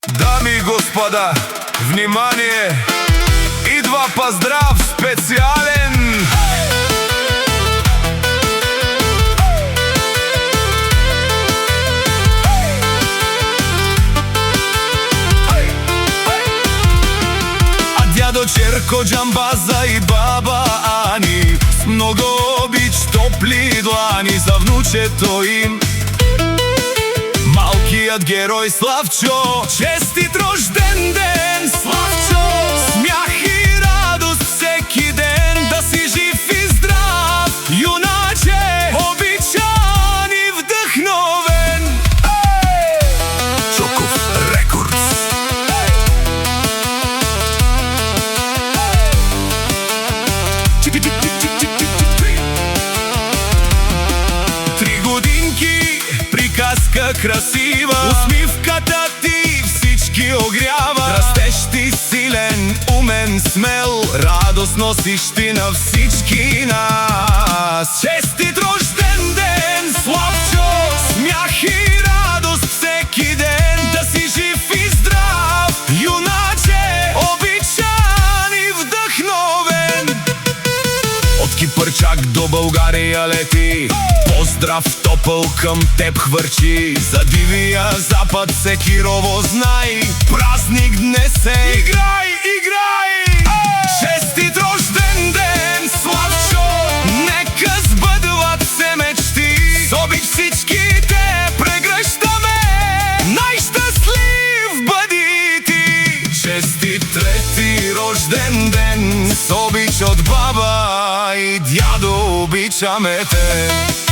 Дами и господа, внимание! Идва поздрав специален! А дядо Черко, Джамбаза и баба Ани с много обич, топли длани за внучето им, малкият герой Славчо. Честит рожден ден, Славчо! Смях и радост всеки ден, да си жив и здрав, юначе, обичан и вдъхновен. Чоков Рекордс. Три годинки, приказка красива, усмивката ти всички огрява. Растеш ти силен, умен, смел, радост носиш ти на всички нас. Честит рожден ден, Славчо! Смях и радост всеки ден, да си жив и здрав, юначе, обичан и вдъхновен. От Кипърчак до България лети, поздрав топъл към теб хвърчи. За дивия запад всеки рово знай, празник днес е, играй, играй! Честит рожден ден, Славчо! Нека сбъдват се мечти, с обич всички те прегръщаме, най-щастлив бъди ти! Честит трети рожден ден, с обич от баба и дядо, обичаме те!